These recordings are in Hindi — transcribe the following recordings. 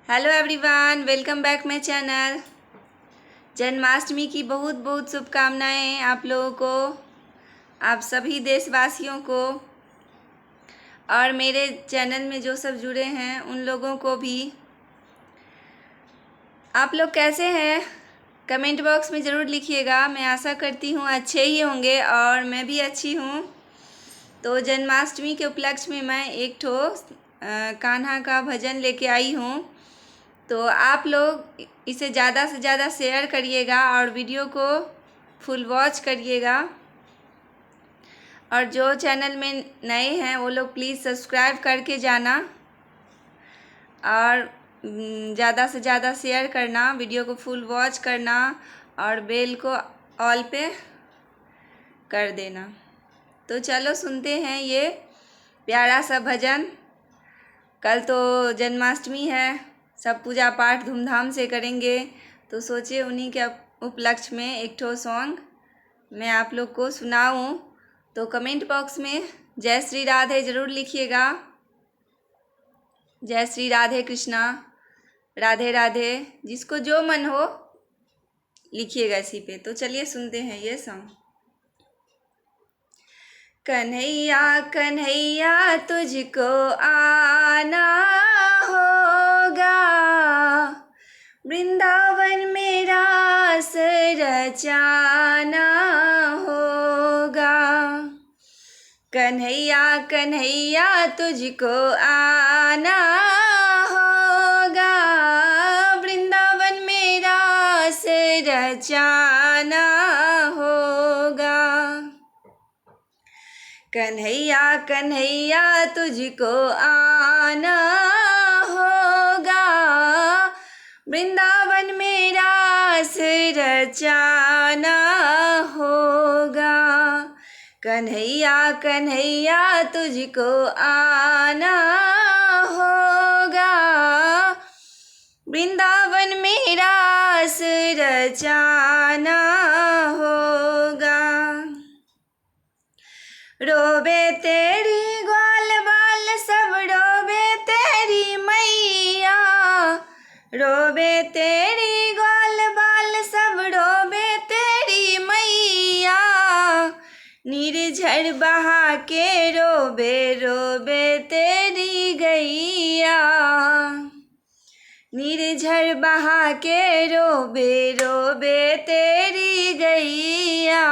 Hello everyone, welcome back my channel. Janmashtami की बहुत बहुत शुभकामनाएं आप लोगों को, आप सभी देशवासियों को, और मेरे चैनल में जो सब जुड़े हैं उन लोगों को भी। आप लोग कैसे हैं? कमेंट बॉक्स में ज़रूर लिखिएगा। मैं आशा करती हूँ अच्छे ही होंगे और मैं भी अच्छी हूँ। तो जन्माष्टमी के उपलक्ष्य में मैं एक कान्हा का भजन लेके आई हूँ। तो आप लोग इसे ज़्यादा से ज़्यादा शेयर करिएगा और वीडियो को फुल वॉच करिएगा। और जो चैनल में नए हैं वो लोग प्लीज़ सब्सक्राइब करके जाना और ज़्यादा से ज़्यादा शेयर करना, वीडियो को फुल वॉच करना और बेल को ऑल पे कर देना। तो चलो सुनते हैं ये प्यारा सा भजन। कल तो जन्माष्टमी है, सब पूजा पाठ धूमधाम से करेंगे, तो सोचे उन्हीं के उपलक्ष्य में एक सॉन्ग मैं आप लोग को सुनाऊं। तो कमेंट बॉक्स में जय श्री राधे ज़रूर लिखिएगा। जय श्री राधे कृष्णा, राधे राधे, जिसको जो मन हो लिखिएगा इसी पे। तो चलिए सुनते हैं ये सॉन्ग। कन्हैया कन्हैया तुझको आना होगा, वृंदावन में रास रचाना होगा। कन्हैया कन्हैया तुझको आना होगा, वृंदावन में रास रचाना होगा। कन्हैया कन्हैया तुझको आना होगा, वृंदावन में रास रचाना होगा। कन्हैया कन्हैया तुझको आना होगा, वृंदावन में रास रचाना होगा। रोबे तेरी ग्वाल बाल सब रोबे तेरी मैया, रोबे तेरी ग्वाल बाल सब रोबे तेरी मैया। निर्झर बहा के रोबे रोबे तेरी गैया, निर्झर बहा के रोबे रोबे तेरी गैया।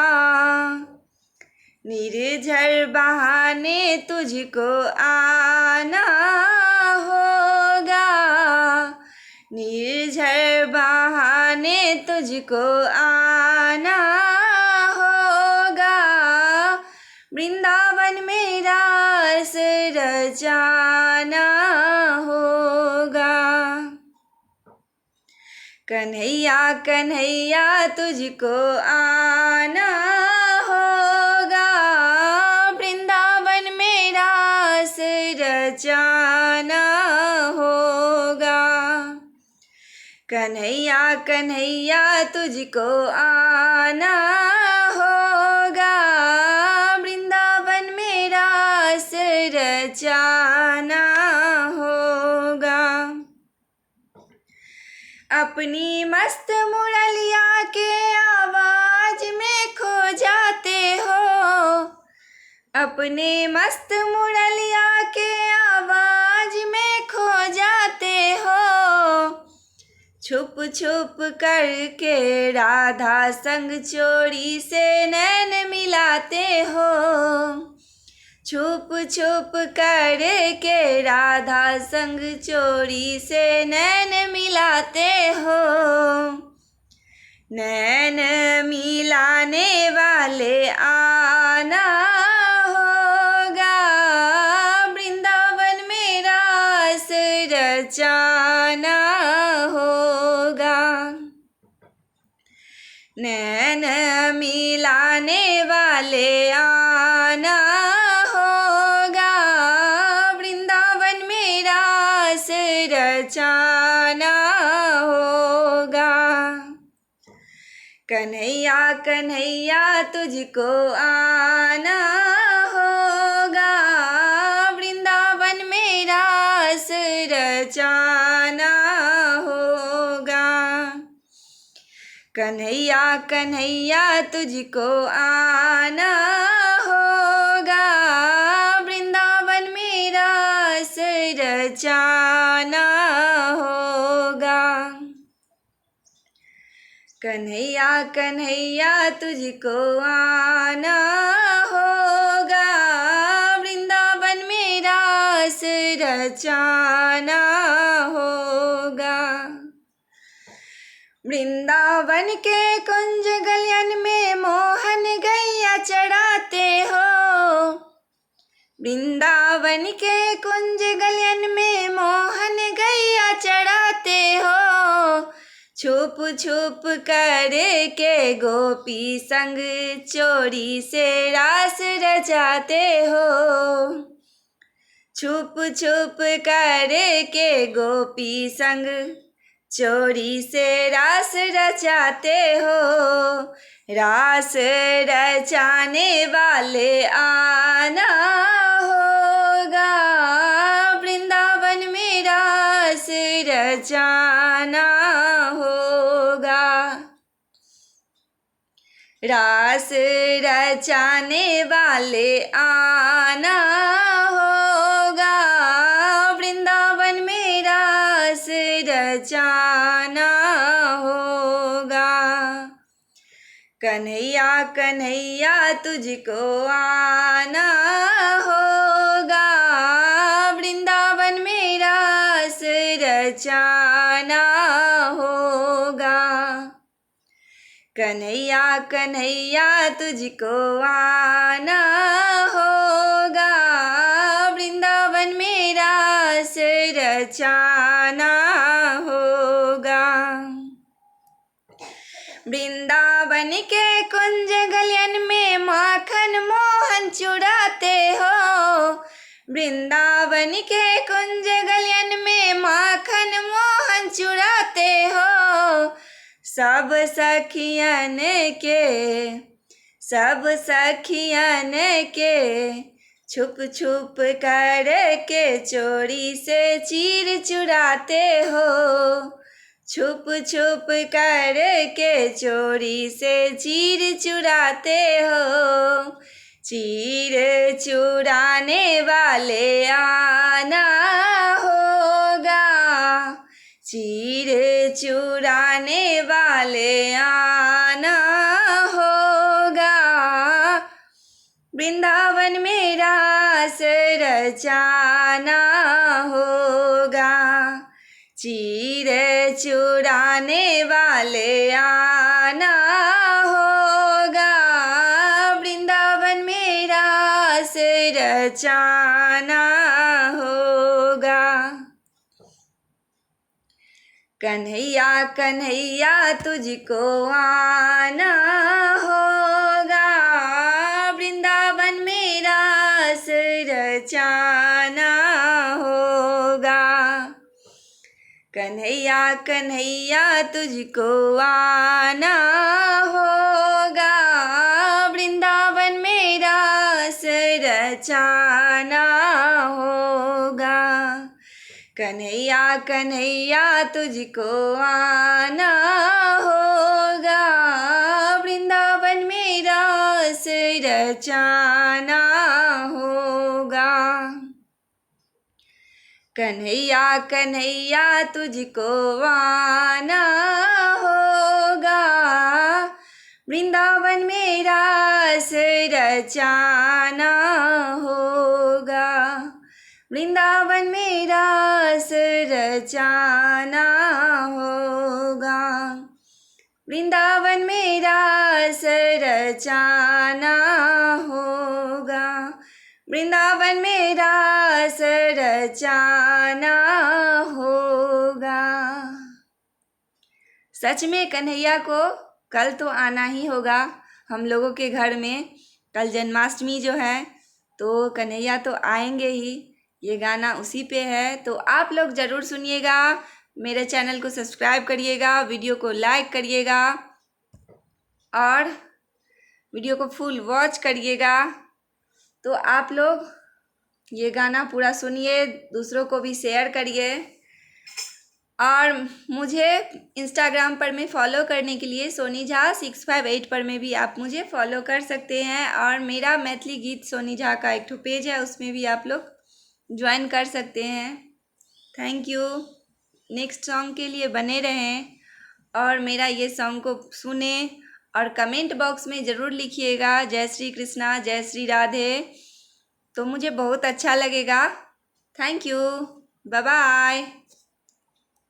निर्झर बहाने तुझको आना होगा, निर्झर बहाने तुझको आना होगा, वृंदावन में रास रचाना होगा। कन्हैया कन्हैया तुझको आना होगा, वृंदावन में रास रचाना होगा। कन्हैया कन्हैया तुझको आना होगा, वृंदावन में रास रचाना होगा। अपनी मस्त मुरलिया के आवाज में खो जाते हो, अपने मस्त मुरलिया के आवाज में खो जाते हो। छुप छुप करके राधा संग चोरी से नैन मिलाते हो, छुप छुप करके राधा संग चोरी से नैन मिलाते हो। नैन मिलाने वाले आना होगा, वृंदावन में रास रचाना होगा। नैन मिलाने वाले आना होगा, वृंदावन में रास रचाना होगा। कन्हैया कन्हैया तुझको आना होगा, वृंदावन में रास रचाना कन्हैया कन्हैया तुझको आना होगा, वृंदावन में रास रचाना होगा। कन्हैया कन्हैया तुझको आना होगा, वृंदावन में रास रचाना होगा। वृंदावन के कुंज गलियन में मोहन गैया चढ़ाते हो, वृंदावन के कुंज गलियन में मोहन गैया चढ़ाते हो। छुप छुप कर के गोपी संग चोरी से रास रचाते हो, छुप छुप कर के गोपी संग चोरी से रास रचाते हो। रास रचाने वाले आना होगा, वृंदावन में रास रचाना होगा। रास रचाने वाले आना होगा, वृंदावन में रास रचाना होगा। कन्हैया कन्हैया तुझको आना होगा, वृंदावन में रास रचाना होगा। कन्हैया कन्हैया तुझको आना होगा, वृंदावन में रास रचाना होगा। वृंदावन के कुंज गलियन में माखन मोहन चुराते हो, वृंदावन के कुंज गलियन में माखन मोहन चुराते हो। सब सखियन के छुप छुप कर के चोरी से चीर चुराते हो, छुप छुप कर के चोरी से चीर चुराते हो। चीर चुराने वाले आना होगा, चीर चुराने वाले आना होगा, वृंदावन में रास रचाना होगा। चीर चुराने वाले आना होगा, वृंदावन में रास रचाना होगा। कन्हैया कन्हैया तुझको आना होगा, वृंदावन में रास रचाना होगा। कन्हैया कन्हैया तुझको आना होगा, वृंदावन में रास रचाना होगा। कन्हैया कन्हैया तुझको आना होगा, वृंदावन में रास रचाना होगा। कन्हैया कन्हैया तुझको आना होगा, वृंदावन में रास रचाना होगा, वृंदावन में रास रचाना होगा, वृंदावन में रास रचाना होगा, वृंदावन में रास रचाना होगा। सच में कन्हैया को कल तो आना ही होगा हम लोगों के घर में। कल जन्माष्टमी जो है तो कन्हैया तो आएंगे ही। ये गाना उसी पे है, तो आप लोग ज़रूर सुनिएगा। मेरे चैनल को सब्सक्राइब करिएगा, वीडियो को लाइक करिएगा और वीडियो को फुल वॉच करिएगा। तो आप लोग ये गाना पूरा सुनिए, दूसरों को भी शेयर करिए और मुझे इंस्टाग्राम पर में फॉलो करने के लिए सोनी झा 658 पर में भी आप मुझे फॉलो कर सकते हैं। और मेरा मैथिली गीत सोनी झा का एक पेज है, उसमें भी आप लोग ज्वाइन कर सकते हैं। Thank you. नेक्स्ट सॉन्ग के लिए बने रहें और मेरा ये सॉन्ग को सुने और कमेंट बॉक्स में ज़रूर लिखिएगा जय श्री कृष्णा, जय श्री राधे, तो मुझे बहुत अच्छा लगेगा। Thank you. Bye bye.